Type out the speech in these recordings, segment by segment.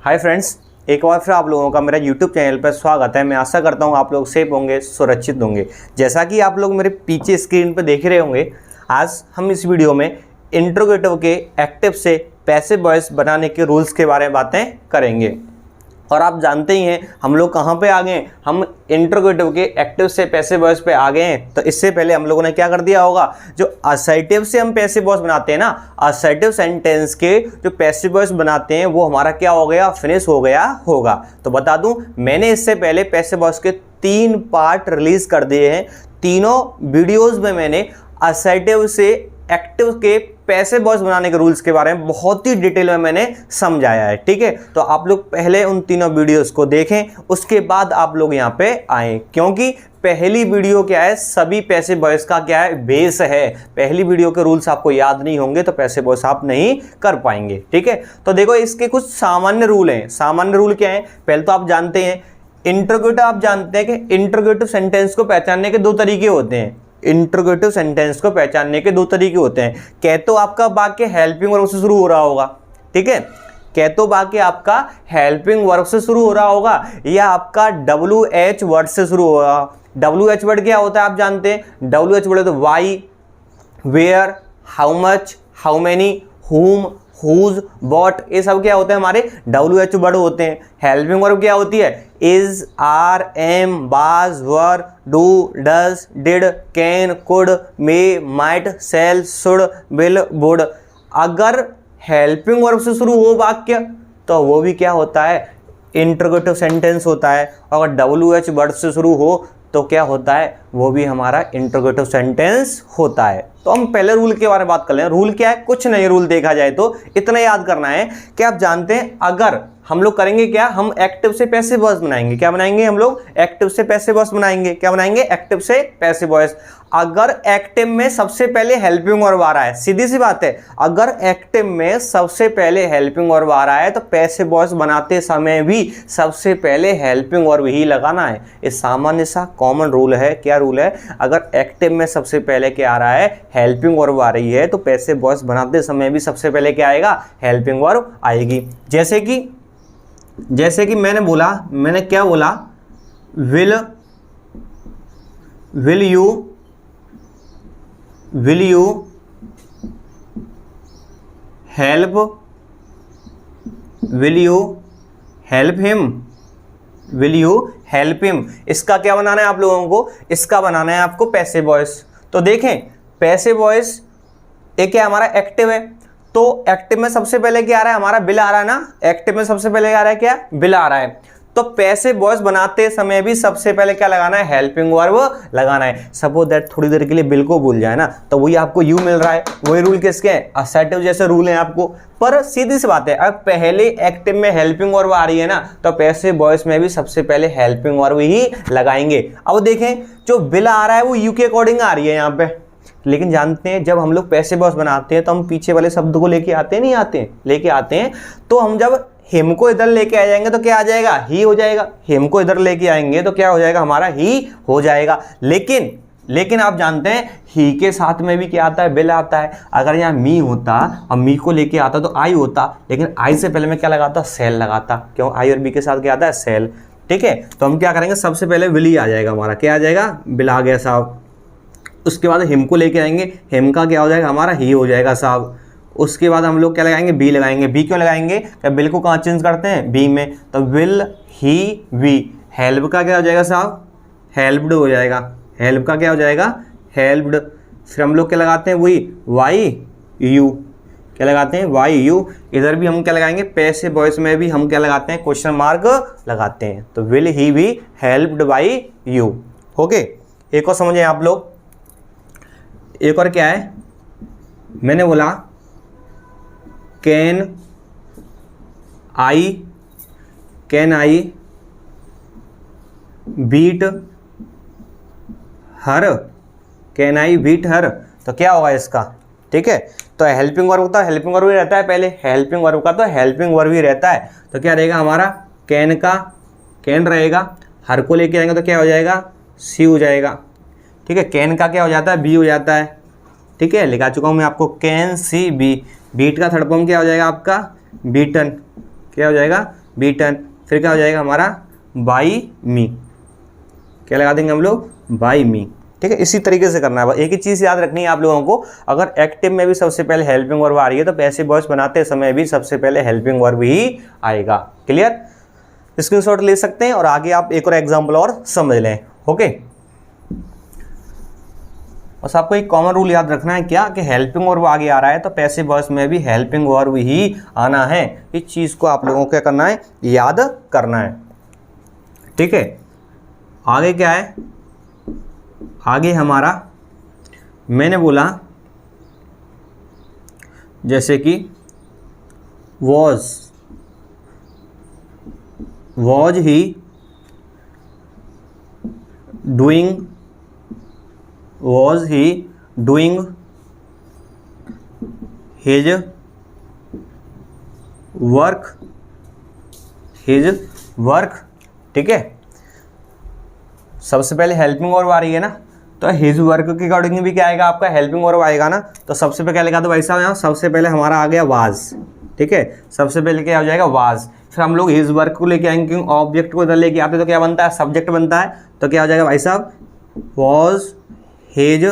Hi friends, एक बार फिर आप लोगों का मेरा यूट्यूब चैनल पर स्वागत है। मैं आशा करता हूँ आप लोग सेफ होंगे, सुरक्षित होंगे। जैसा कि आप लोग मेरे पीछे स्क्रीन पर देख रहे होंगे, आज हम इस वीडियो में इंट्रोगेटिव के एक्टिव से पैसिव वॉइस बनाने के रूल्स के बारे में बातें करेंगे। और आप जानते ही हैं हम लोग कहाँ पे आ गए हैं, हम इंट्रोगेटिव के एक्टिव से पैसिव वॉइस पे आ गए हैं। तो इससे पहले हम लोगों ने क्या कर दिया होगा, जो असर्टिव से हम पैसिव वॉइस बनाते हैं ना, असर्टिव सेंटेंस के जो पैसिव वॉइस बनाते हैं वो हमारा क्या हो गया, फिनिश हो गया होगा। तो बता दूं, मैंने इससे पहले पैसिव वॉइस के 3 पार्ट रिलीज कर दिए हैं। तीनों वीडियोज़ में मैंने असर्टिव से एक्टिव के पैसिव वॉइस बनाने के रूल्स के बारे में बहुत ही डिटेल में मैंने समझाया है। ठीक है, तो आप लोग पहले उन तीनों वीडियोस को देखें, उसके बाद आप लोग यहाँ पे आएँ, क्योंकि पहली वीडियो क्या है, सभी पैसिव वॉइस का क्या है, बेस है। पहली वीडियो के रूल्स आपको याद नहीं होंगे तो पैसिव वॉइस आप नहीं कर पाएंगे। ठीक है, तो देखो इसके कुछ सामान्य रूल हैं। सामान्य रूल क्या है, पहले तो आप जानते हैं इंट्रोगेटिव, आप जानते हैं कि इंट्रोगेटिव सेंटेंस को पहचानने के 2 तरीके होते हैं। इंट्रोगेटिव सेंटेंस को पहचानने के 2 तरीके होते हैं। कह तो आपका वाक्य हेल्पिंग वर्ब से शुरू हो रहा होगा, ठीक है, कह तो वाक्य आपका हेल्पिंग वर्ब से शुरू हो रहा होगा, या आपका WH वर्ड से शुरू होगा। WH वर्ड क्या होता है आप जानते हैं, WH वर्ड तो why, where, how much, how many, whom, whose, what, ये सब क्या होते हैं, हमारे WH वर्ड होते हैं। हेल्पिंग वर्ब क्या होती है, is, are, am, was, were, do, does, did, can, could, may, might, shall, should, will, would. अगर हेल्पिंग वर्ब से शुरू हो वाक्य तो वो भी क्या होता है, इंट्रोगेटिव सेंटेंस होता है। अगर WH वर्ड से शुरू हो तो क्या होता है, वो भी हमारा इंट्रोगेटिव सेंटेंस होता है। तो हम पहले रूल के बारे में बात कर लें। रूल क्या है, कुछ नहीं, रूल देखा जाए तो इतना याद करना है कि आप जानते हैं अगर हम लोग करेंगे क्या, हम एक्टिव से पैसिव वॉइस बनाएंगे। क्या बनाएंगे हम लोग, एक्टिव से पैसिव वॉइस बनाएंगे। क्या बनाएंगे, एक्टिव से पैसिव वॉइस। अगर एक्टिव में सबसे पहले हेल्पिंग वर्ब आ रहा है, सीधी सी बात है, अगर एक्टिव में सबसे पहले हेल्पिंग वर्ब आ रहा है तो पैसिव वॉइस बनाते समय भी सबसे पहले हेल्पिंग वर्ब ही लगाना है। ये सामान्य सा कॉमन रूल है। क्या रूल है, अगर एक्टिव में सबसे पहले क्या आ रहा है, हेल्पिंग वर्ब आ रही है, तो पैसिव वॉइस बनाते समय भी सबसे पहले क्या आएगा, हेल्पिंग वर्ब आएगी। जैसे कि मैंने बोला, मैंने क्या बोला, विल यू हेल्प हिम। इसका क्या बनाना है आप लोगों को, इसका बनाना है आपको पैसिव वॉइस। तो देखें, पैसिव वॉइस एक क्या हमारा एक्टिव है, तो एक्टिव में सबसे पहले क्या आ रहा है, हमारा बिल आ रहा है ना। एक्टिव में सबसे पहले आ रहा है क्या, बिल आ रहा है। तो पैसिव वॉइस बनाते समय भी सबसे पहले क्या लगाना है, हेल्पिंग वर्ब लगाना है। सपोज दैट थोड़ी देर के लिए बिल को भूल जाए ना, तो वही आपको यू मिल रहा है। वही रूल किसके हैं, असर्टिव जैसे रूल हैं आपको। पर सीधी सी बात है, अब पहले एक्टिव में हेल्पिंग वर्ब आ रही है ना, तो पैसिव वॉइस में भी सबसे पहले हेल्पिंग वर्ब ही लगाएंगे। अब देखें, जो बिल आ रहा है वो यू के अकॉर्डिंग आ रही है यहाँ पे, लेकिन जानते हैं जब हम लोग पैसिव वॉइस बनाते हैं तो हम पीछे वाले शब्द को लेके आते हैं, नहीं आते हैं, लेके आते हैं। तो हम जब हिम को इधर लेके आ जाएंगे तो क्या आ जाएगा, ही हो जाएगा। हिम को इधर लेके आएंगे तो क्या हो जाएगा, हमारा ही हो जाएगा। लेकिन आप जानते हैं ही के साथ में भी क्या आता है, बिल आता है। अगर यहाँ मी होता और मी को लेके आता तो आई होता, लेकिन आई से पहले मैं क्या लगाता, सेल लगाता। क्यों, आई और बी के साथ क्या आता है, सेल। ठीक है, तो हम क्या करेंगे, सबसे पहले विल ही आ जाएगा हमारा। क्या आ जाएगा, बिल आ गया साहब। उसके बाद हिम को लेके आएंगे, हिम का क्या हो जाएगा, हमारा ही हो जाएगा साहब। उसके बाद हम लोग क्या लगाएंगे, बी लगाएंगे। बी क्यों लगाएंगे, क्या बिल को कहाँ चेंज करते हैं, बी में, तो विल ही वी। हेल्प का क्या हो जाएगा साहब, हेल्प्ड हो जाएगा। हेल्प का क्या हो जाएगा, हेल्प्ड। फिर हम लोग क्या लगाते हैं, वही वाई यू। क्या लगाते हैं, वाई यू। इधर भी हम क्या लगाएंगे, पैसिव वॉइस में भी हम क्या लगाते हैं, क्वेश्चन मार्क लगाते हैं। तो will he be helped by you. Okay, एक और समझे आप लोग। एक और क्या है, मैंने बोला can I beat her, can I beat her. तो क्या होगा इसका, ठीक है, तो हेल्पिंग वर्ब का हेल्पिंग वर्ब ही रहता है पहले, हेल्पिंग वर्ब का तो हेल्पिंग वर्ब ही रहता है। तो क्या रहेगा हमारा, कैन का कैन रहेगा, हर को लेके आएंगे तो क्या हो जाएगा, सी हो जाएगा। ठीक है, कैन का क्या हो जाता है, बी हो जाता है। ठीक है, लिखा चुका हूँ मैं आपको, कैन सी बी। बीट का थर्ड फॉर्म क्या हो जाएगा आपका, बीटन। क्या हो जाएगा, बीटन, फिर क्या हो जाएगा हमारा बाई मी, क्या लगा देंगे हम लोग बाई मी, ठीक है। इसी तरीके से करना है। एक ही चीज़ याद रखनी है आप लोगों को, अगर एक्टिव में भी सबसे पहले हेल्पिंग वर्ब आ रही है तो पैसिव वॉइस बनाते समय भी सबसे पहले हेल्पिंग वर्ब ही आएगा। क्लियर, स्क्रीनशॉट ले सकते हैं और आगे आप एक और एग्जांपल और समझ लें। ओके, बस आपको एक कॉमन रूल याद रखना है क्या, कि हेल्पिंग वर्ब आगे आ रहा है तो पैसिव वॉइस में भी हेल्पिंग वर्ब ही आना है। इस चीज़ को आप लोगों को क्या करना है, याद करना है, ठीक है। आगे क्या है, आगे हमारा मैंने बोला जैसे कि was he doing, was he doing his work, ठीक है। सबसे पहले हेल्पिंग वर्ब आ रही है ना, तो हिज वर्क के अकॉर्डिंग भी क्या आएगा आपका हेल्पिंग वर्ब आएगा ना। तो सबसे पहले क्या लिखा था भाई साहब यहाँ, सबसे पहले हमारा आ गया वाज, ठीक है। सबसे पहले क्या हो जाएगा वाज, फिर हम लोग हिज वर्क को लेके आएंगे, क्योंकि ऑब्जेक्ट को इधर लेके आते तो क्या बनता है, सब्जेक्ट बनता है। तो क्या हो जाएगा भाई साहब, वॉज हिज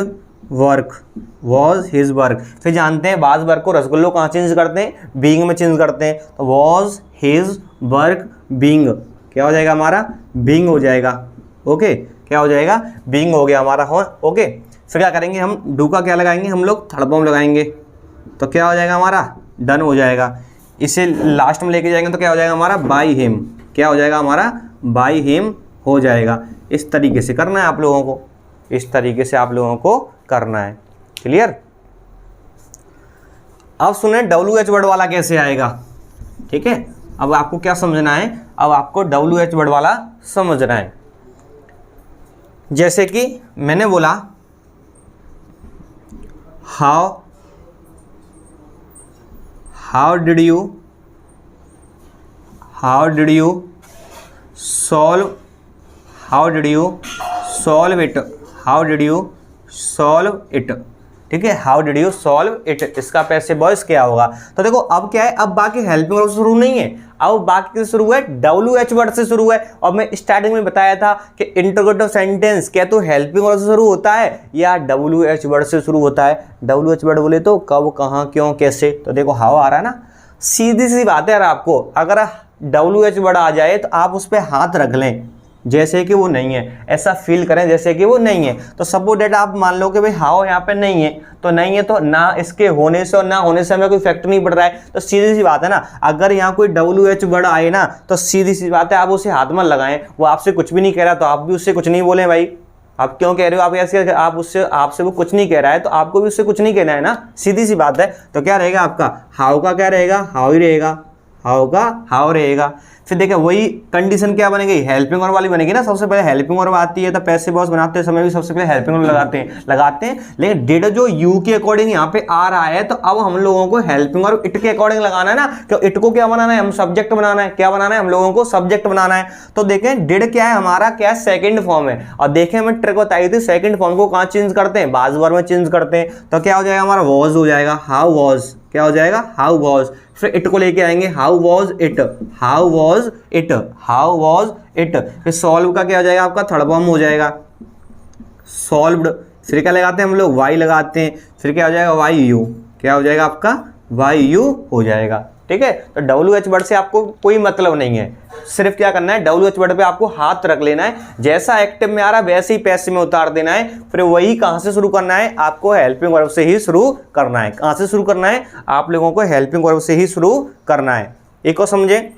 वर्क, फिर जानते हैं वाज वर्क को रसगुल्लो कहाँ चेंज करते हैं, बीइंग में चेंज करते हैं। तो वॉज हिज वर्क बीइंग, क्या हो जाएगा हमारा बीइंग हो जाएगा। ओके, क्या हो जाएगा बीइंग हो गया हमारा। हो ओके, फिर क्या करेंगे हम, डू का क्या लगाएंगे हम लोग, थर्ड फॉर्म लगाएंगे, तो क्या हो जाएगा हमारा डन हो जाएगा। इसे लास्ट में लेके जाएंगे तो क्या हो जाएगा हमारा बाय हिम, क्या हो जाएगा हमारा बाय हिम हो जाएगा। इस तरीके से करना है आप लोगों को, इस तरीके से आप लोगों को करना है। क्लियर, अब सुने WH वर्ड वाला कैसे आएगा, ठीक है। अब आपको क्या समझना है, अब आपको WH वर्ड वाला समझना है। जैसे कि मैंने बोला how did you solve it, ठीक है। How did you solve it, इसका पैसिव वॉइस क्या होगा। तो देखो अब क्या है, अब बाकी हेल्पिंग वर्ब से शुरू नहीं है, अब बाकी से शुरू है WH वर्ड से शुरू है। और मैं स्टार्टिंग में बताया था कि इंटरोगेटिव सेंटेंस क्या तो हेल्पिंग वर्ड से शुरू होता है या WH वर्ड से शुरू होता है। WH वर्ड बोले तो कब, कहाँ, क्यों, कैसे। तो देखो हाउ आ रहा है ना, सीधी सी बात है यार। आपको अगर WH वर्ड आ जाए तो आप उस पर हाथ रख लें जैसे कि वो नहीं है, ऐसा फील करें जैसे कि वो नहीं है। तो सपोज डेट आप मान लो कि भाई हाउ यहाँ पे नहीं है, तो नहीं है तो ना इसके होने से और ना होने से हमें कोई इफेक्ट नहीं पड़ रहा है। तो सीधी सी बात है ना, अगर यहाँ कोई WH वर्ड आए ना तो सीधी सी बात है आप उसे हाथ मत लगाएं। वो आपसे कुछ भी नहीं कह रहा तो आप भी उससे कुछ नहीं बोलें भाई। आप क्यों कह रहे हो, आप ऐसे आप उससे, आपसे वो कुछ नहीं कह रहा है तो आपको भी उससे कुछ नहीं कहना है ना, सीधी सी बात है। तो क्या रहेगा आपका हाउ का क्या रहेगा, हाउ ही रहेगा, हाउ का हाउ रहेगा। फिर देखिए वही कंडीशन क्या बनेगी, हेल्पिंग वर्ब वाली बनेगी ना। सबसे पहले हेल्पिंग वर्ब आती है तो पैसिव वॉइस बनाते समय भी सबसे पहले हेल्पिंग वर्ब लगाते हैं। लेकिन डिड जो यू के अकॉर्डिंग यहाँ पे आ रहा है तो अब हम लोगों को हेल्पिंग वर्ब इट के अकॉर्डिंग लगाना है ना। तो इट को क्या बनाना है, हम सब्जेक्ट बनाना है। क्या बनाना है, हम लोगों को सब्जेक्ट बनाना है। तो देखें डिड क्या है हमारा, क्या है सेकंड फॉर्म है। और देखें मैं ट्रिक बताई थी, सेकंड फॉर्म को कहाँ चेंज करते हैं, वाज वर्ब में चेंज करते हैं। तो क्या हो जाएगा हमारा वॉज हो जाएगा, हाउ वॉज, क्या हो जाएगा हाउ वॉज। फिर इट को लेके आएंगे how was it, how was it, how was it. फिर सॉल्व का क्या हो जाएगा आपका थर्ड फॉर्म हो जाएगा सॉल्व्ड। फिर क्या लगाते हैं हम लोग, वाई लगाते हैं। फिर क्या हो जाएगा वाई यू, क्या हो जाएगा आपका वाई यू हो जाएगा। ठीक है, तो WH वर्ड से आपको कोई मतलब नहीं है। सिर्फ क्या करना है, WH वर्ड पे आपको हाथ रख लेना है। जैसा एक्टिव में आ रहा है वैसे ही पैसिव में उतार देना है। फिर वही कहाँ से शुरू करना है, आपको हेल्पिंग वर्ब से ही शुरू करना है। कहाँ से शुरू करना है, आप लोगों को हेल्पिंग वर्ब से ही शुरू करना है। एक और समझे,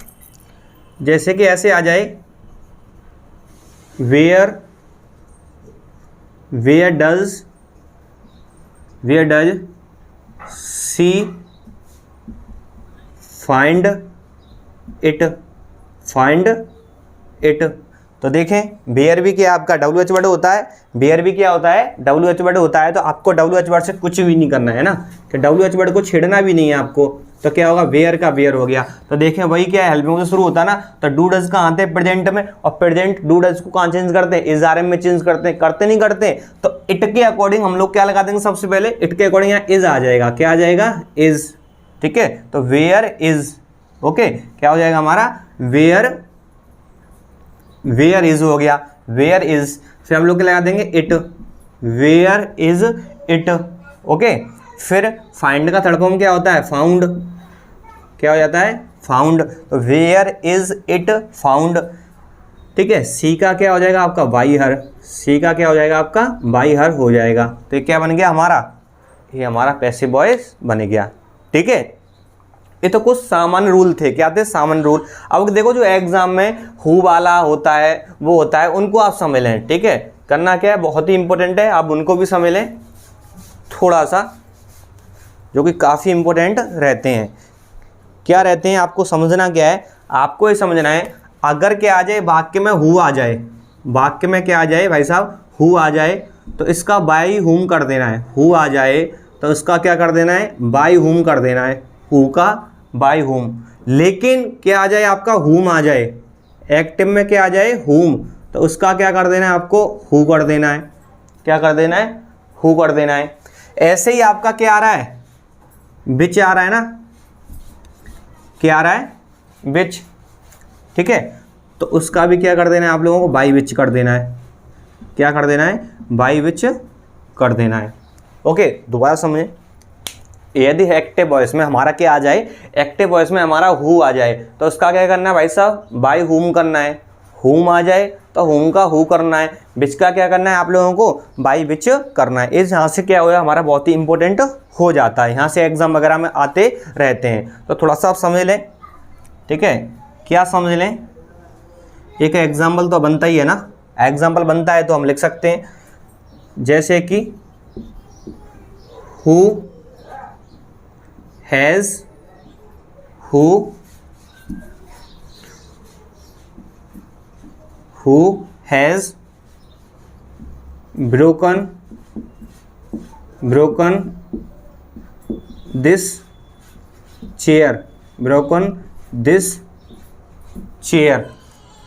जैसे कि ऐसे आ जाए where does she find it. तो देखें बेयर भी क्या आपका WH वर्ड होता है, बेयर भी क्या होता है WH वर्ड होता है। तो आपको WH वर्ड से कुछ भी नहीं करना है ना, कि WH वर्ड को छेड़ना भी नहीं है आपको। तो क्या होगा, वेयर का वेयर हो गया। तो देखें वही क्या है, हेल्पिंग से शुरू होता है ना। तो डू डज कहाँ आते हैं, प्रेजेंट में। और प्रेजेंट डू डज को कहाँ चेंज करते हैं, इज आर एम में चेंज करते हैं, करते नहीं करते। तो इट के अकॉर्डिंग हम लोग क्या लगा देंगे, सबसे पहले इट के अकॉर्डिंग यहाँ इज आ जाएगा। क्या आ जाएगा, इज। ठीक है, तो वेयर इज, ओके, क्या हो जाएगा हमारा वेयर, वेयर इज हो गया, वेयर इज, फिर हम लोग क्या लगा देंगे it, where is it. Okay, फिर फाइंड का थर्ड फॉर्म क्या होता है फाउंड, क्या हो जाता है फाउंड, तो वेयर इज इट फाउंड। ठीक है, सी का क्या हो जाएगा आपका बाई हर, सी का क्या हो जाएगा आपका बाई हर हो जाएगा। तो ये क्या बन गया हमारा, ये हमारा पैसिव वॉइस बन गया। ठीक है, ये तो कुछ सामान्य रूल थे, क्या थे सामान्य रूल। अब देखो जो एग्जाम में हु वाला होता है वो होता है, उनको आप समझ लें। ठीक है, करना क्या है बहुत ही इंपॉर्टेंट है, आप उनको भी समझ लें थोड़ा सा, जो कि काफ़ी इंपॉर्टेंट रहते हैं। क्या रहते हैं आपको समझना क्या है, आपको ये समझना है अगर क्या आ जाए वाक्य में हु आ जाए, वाक्य में क्या आ जाए भाई साहब हु आ जाए, तो इसका बाई हुम कर देना है। हु आ जाए तो इसका क्या कर देना है बाई हुम कर देना है, हु का बाई हुम। लेकिन क्या आ जाए आपका हुम आ जाए, एक्टिव में क्या आ जाए हुम, तो उसका क्या कर देना है आपको हु कर देना है, क्या कर देना है हु कर देना है। ऐसे ही आपका क्या आ रहा है विच आ रहा है ना, क्या आ रहा है विच। ठीक है, तो उसका भी क्या कर देना है आप लोगों को बाई विच कर देना है, क्या कर देना है बाई विच कर देना है। ओके, दोबारा समझें, यदि एक्टिव वॉइस में हमारा क्या आ जाए, एक्टिव वॉइस में हमारा हु आ जाए, तो उसका क्या करना है भाई साहब बाई हुम करना है। हुम आ जाए तो हुम का हु करना है, विच का क्या करना है आप लोगों को बाई विच करना है। इस यहाँ से क्या हो हमारा बहुत ही इंपॉर्टेंट हो जाता है, यहाँ से एग्जाम वगैरह में आते रहते हैं, तो थोड़ा सा आप समझ लें। ठीक है, क्या समझ लें, एक एग्जाम्पल तो बनता ही है ना, एग्जाम्पल बनता है तो हम लिख सकते हैं, जैसे कि who has, who has broken this chair, broken this chair.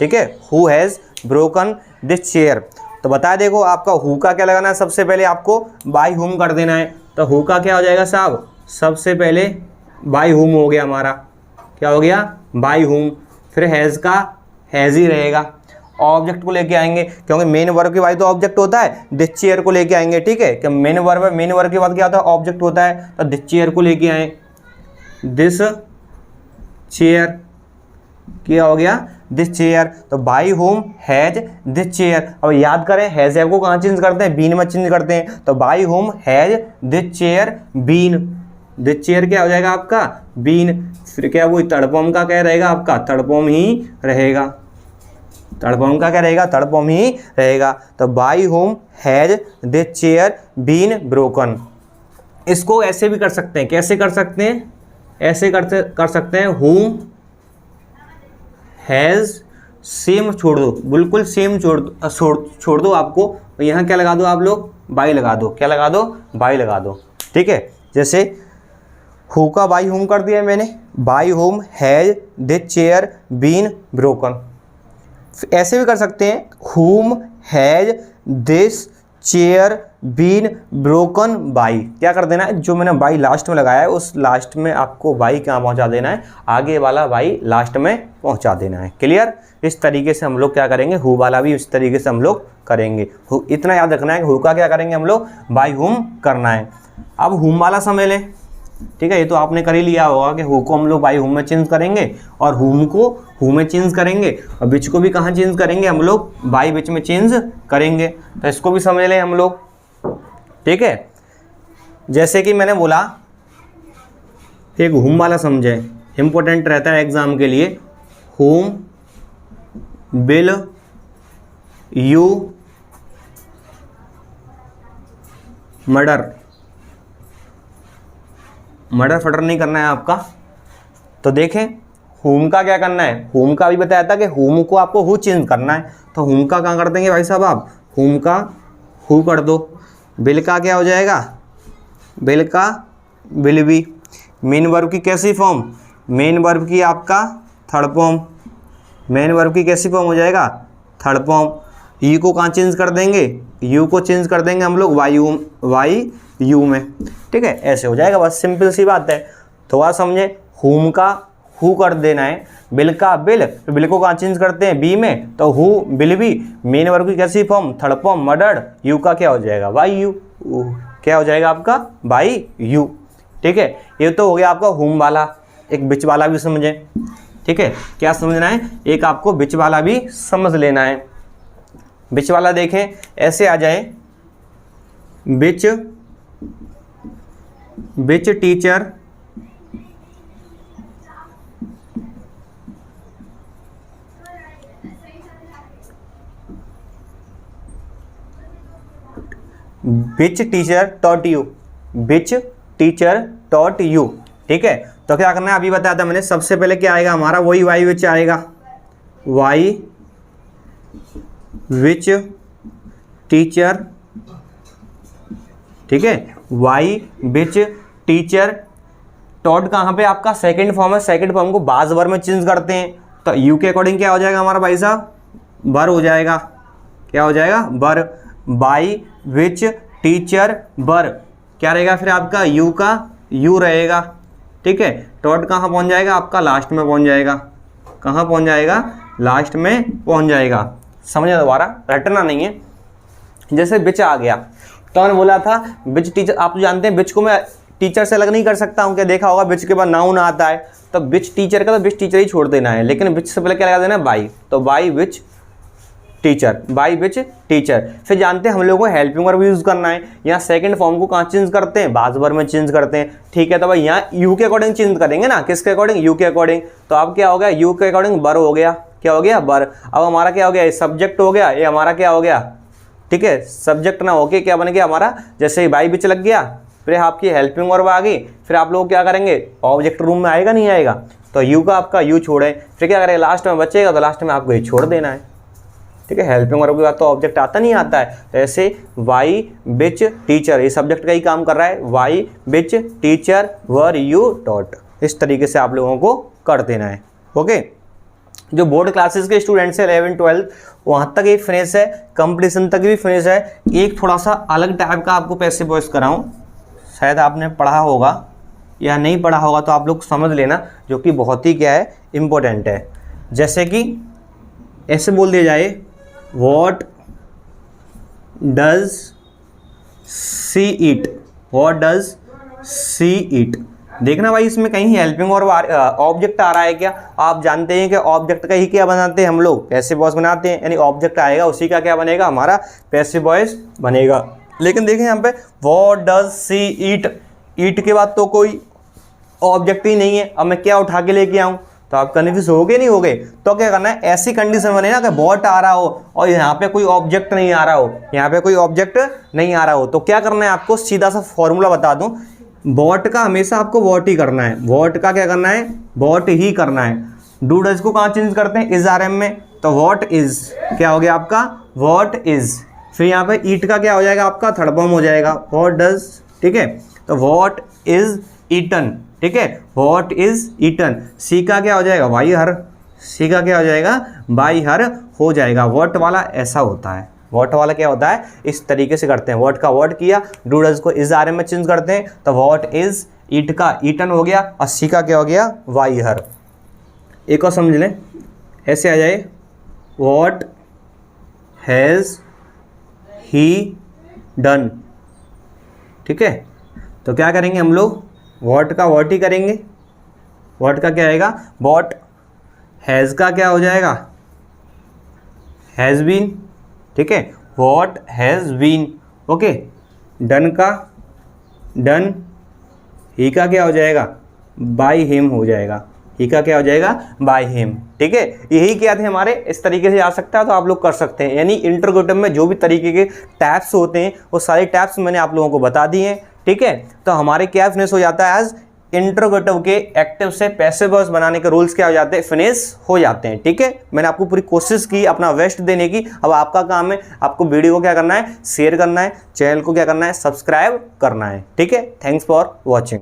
ठीक है, who has broken this chair. तो बता देखो आपका हु का क्या लगाना है, सबसे पहले आपको बाई हुम कर देना है। तो हु का क्या हो जाएगा साहब, सबसे पहले बाई हुम हो गया हमारा, क्या हो गया बाई हुम। फिर हैज़ का हैज़ ही रहेगा, ऑब्जेक्ट को लेके आएंगे, क्योंकि मेन वर्ब के बाद तो ऑब्जेक्ट होता है, दिस चेयर को लेके आएंगे। ठीक है, कि मेन वर्ब है, मेन वर्ब के बाद क्या होता है ऑब्जेक्ट होता है, तो दिस चेयर को लेके आए, दिस चेयर, क्या हो गया दिस चेयर। तो by whom has this chair. अब याद करें हैज हैव को कहाँ चेंज करते हैं, बीन में चेंज करते हैं, तो by whom has this chair been, this chair क्या हो जाएगा आपका बीन। फिर क्या वो थर्ड फॉर्म का क्या रहेगा आपका, थर्ड फॉर्म ही रहेगा, थर्ड फॉर्म का क्या रहेगा, थर्ड फॉर्म ही रहेगा। तो by whom has this chair been broken. इसको ऐसे भी कर सकते हैं, कैसे कर सकते हैं, ऐसे कर सकते हैं होम हैज़, सेम छोड़ दो, बिल्कुल सेम छोड़ दो आपको, तो यहाँ क्या लगा दो आप लोग बाई लगा दो, क्या लगा दो बाई लगा दो। ठीक है, जैसे हु का बाई होम कर दिया मैंने, by whom has this chair been broken. ऐसे भी कर सकते हैं whom has this chair been broken by, क्या कर देना है जो मैंने बाई लास्ट में लगाया है उस लास्ट में आपको बाई कहाँ पहुँचा देना है, आगे वाला बाई लास्ट में पहुँचा देना है। क्लियर, इस तरीके से हम लोग क्या करेंगे, हु वाला भी इस तरीके से हम लोग करेंगे। इतना याद रखना है कि हु का क्या करेंगे हम लोग बाई हुम करना है। अब हुम वाला समझ लें, ठीक है, ये तो आपने कर ही लिया होगा कि हु को हम लोग बाई हुम में चेंज करेंगे और हुम को हु में चेंज करेंगे, और विच को भी कहाँ चेंज करेंगे हम लोग बाई विच में चेंज करेंगे। तो इसको भी समझ लें हम लोग। ठीक है, जैसे कि मैंने बोला एक हुम वाला समझे, इंपॉर्टेंट रहता है एग्जाम के लिए, हुम विल यू मर्डर, मर्डर फटर नहीं करना है आपका। तो देखें हुम का क्या करना है, हुम का भी बताया था कि हुम को आपको हु चेंज करना है, तो हुम का कहाँ कर देंगे भाई साहब आप, हुम का हु कर दो। विल का क्या हो जाएगा, विल का विल बी। मेन वर्ब की कैसी फॉर्म, मेन वर्ब की आपका थर्ड फॉर्म, मेन वर्ब की कैसी फॉर्म हो जाएगा थर्ड फॉर्म। यू को कहाँ चेंज कर देंगे, यू को चेंज कर देंगे हम लोग वाई यू में। ठीक है, ऐसे हो जाएगा, बस सिंपल सी बात है। थोड़ा समझे, हुम का हु कर देना है, बिल का बिल, तो बिल को कहाँ चेंज करते हैं, बी में, तो who will be, main verb की कैसी form, third form murdered, you का क्या हो जाएगा, बाई यू, क्या हो जाएगा आपका, बाई यू। ठीक है, ये तो हो गया आपका हुम वाला। एक बिच वाला भी समझें, ठीक है, क्या समझना है, एक आपको बिच वाला भी समझ लेना है। बिच वाला देखें ऐसे आ जाए, which teacher which teacher taught you, which teacher taught you. ठीक है, तो क्या करना है, अभी बताया था मैंने, सबसे पहले क्या आएगा हमारा, वही वाई विच आएगा, वाई विच टीचर, ठीक है, वाई विच टीचर टॉट कहाँ पे आपका सेकंड फॉर्म है, सेकंड फॉर्म को बाज वर्ब में चेंज करते हैं, तो यू के अकॉर्डिंग क्या हो जाएगा हमारा भाई साहब, बर हो जाएगा, क्या हो जाएगा, बर, बाई विच टीचर बर, क्या रहेगा फिर आपका, यू का यू रहेगा। ठीक है, टॉट कहाँ पहुँच जाएगा आपका, लास्ट में पहुँच जाएगा, कहाँ पहुँच जाएगा, लास्ट में पहुँच जाएगा। समझे, दोबारा रटना नहीं है। जैसे बिच आ गया, तो मैंने बोला था बिच टीचर, आप जानते हैं बिच को मैं टीचर से अलग नहीं कर सकता हूँ, क्या देखा होगा बिच के बाद नाउन आता है, तो बिच टीचर का तो बिच टीचर ही छोड़ देना है, लेकिन बिच से पहले क्या लगा देना है, बाई, तो by which teacher, by which teacher. फिर जानते हैं हम लोगों को हेल्पिंग वर्ब यूज़ करना है, यहाँ सेकंड फॉर्म को कहाँ चेंज करते हैं, बाज वर्ब में चेंज करते हैं। ठीक है, तो भाई यहाँ यू के अकॉर्डिंग चेंज करेंगे ना, किसके अकॉर्डिंग, यू के अकॉर्डिंग, तो अब क्या हो गया, यू के अकॉर्डिंग बर हो गया, क्या हो गया, बर। अब हमारा क्या हो गया, सब्जेक्ट हो गया, ये हमारा क्या हो गया, ठीक है, सब्जेक्ट ना होके क्या बन गया हमारा, जैसे बाई विच लग गया, फिर आपकी हेल्पिंग वर्ब आ गई, फिर आप लोग क्या करेंगे, ऑब्जेक्ट रूम में आएगा नहीं आएगा, तो यू का आपका यू छोड़े, फिर क्या करेंगे, लास्ट में बचेगा, तो लास्ट में आपको ये छोड़ देना है। ठीक है, हेल्पिंग वर्ब के बाद तो ऑब्जेक्ट आता नहीं आता है, तो ऐसे वाई विच टीचर, ये सब्जेक्ट का ही काम कर रहा है, by which teacher were you taught, इस तरीके से आप लोगों को कर देना है। ओके, जो बोर्ड क्लासेस के स्टूडेंट्स हैं 11 12 वहाँ तक ये फिनिश है, कंपटीशन तक भी फिनिश है। एक थोड़ा सा अलग टाइप का आपको पैसिव वॉइस कराऊँ, शायद आपने पढ़ा होगा या नहीं पढ़ा होगा, तो आप लोग समझ लेना, जो कि बहुत ही क्या है, इम्पोर्टेंट है। जैसे कि ऐसे बोल दिया जाए, What does she eat? What does she eat? देखना भाई, इसमें कहीं हेल्पिंग और ऑब्जेक्ट आ रहा है क्या, आप जानते हैं कि ऑब्जेक्ट का ही क्या बनाते हैं हम लोग, पैसिव वॉइस बनाते हैं, यानी ऑब्जेक्ट आएगा उसी का क्या बनेगा, हमारा पैसिव वॉइस बनेगा। लेकिन देखें यहाँ पे What does she eat? ईट के बाद तो कोई ऑब्जेक्ट ही नहीं है, अब मैं क्या उठा के लेके आऊँ, तो आप कन्फ्यूज हो गए नहीं हो गए, तो क्या करना है, ऐसी कंडीशन बने ना कि बॉट आ रहा हो और यहाँ पे कोई ऑब्जेक्ट नहीं आ रहा हो, यहाँ पे कोई ऑब्जेक्ट नहीं आ रहा हो, तो क्या करना है आपको, सीधा सा फॉर्मूला बता दूं, बॉट का हमेशा आपको वॉट ही करना है, वॉट का क्या करना है, वॉट ही करना है। डू डज को कहाँ चेंज करते हैं, इज आर एम में, तो वॉट इज क्या हो गया आपका, वॉट इज। फिर यहाँ पे ईट का क्या हो जाएगा आपका, थर्ड फॉर्म हो जाएगा, वॉट डज। ठीक है, तो वॉट इज ईटन, ठीक है, वॉट इज ईटन। सी का क्या हो जाएगा, बाई हर, सी का क्या हो जाएगा, बाई हर हो जाएगा। वॉट वाला ऐसा होता है, वॉट वाला क्या होता है, इस तरीके से करते हैं, वॉट का वॉट किया, डू डज को इज आर एम में चेंज करते हैं, तो वॉट इज, ईट का ईटन हो गया, और सी का क्या हो गया, वाई हर। एक और समझ लें, ऐसे आ जाए, वॉट हैज़ ही डन। ठीक है, तो क्या करेंगे हम लोग, वॉट का वॉट ही करेंगे, वॉट का क्या आएगा, वॉट, हैज़ का क्या हो जाएगा, हैज़ बीन। ठीक है, what has been. Okay, done का डन, ही का क्या हो जाएगा, बाय हिम हो जाएगा, ही का क्या हो जाएगा, बाय हिम। ठीक है, यही क्या थे हमारे, इस तरीके से आ सकता है, तो आप लोग कर सकते हैं। यानी इंटरोगेटिव में जो भी तरीके के टैप्स होते हैं वो सारे टैप्स मैंने आप लोगों को बता दिए हैं। ठीक है, तो हमारे क्या फिनिश हो जाता है, एज इंटरोगेटिव के एक्टिव से पैसिव वॉइस बनाने के रूल्स क्या हो जाते हैं, फिनिश हो जाते हैं। ठीक है, मैंने आपको पूरी कोशिश की अपना बेस्ट देने की। अब आपका काम है, आपको वीडियो को क्या करना है, शेयर करना है, चैनल को क्या करना है, सब्सक्राइब करना है। ठीक है, थैंक्स फॉर वॉचिंग।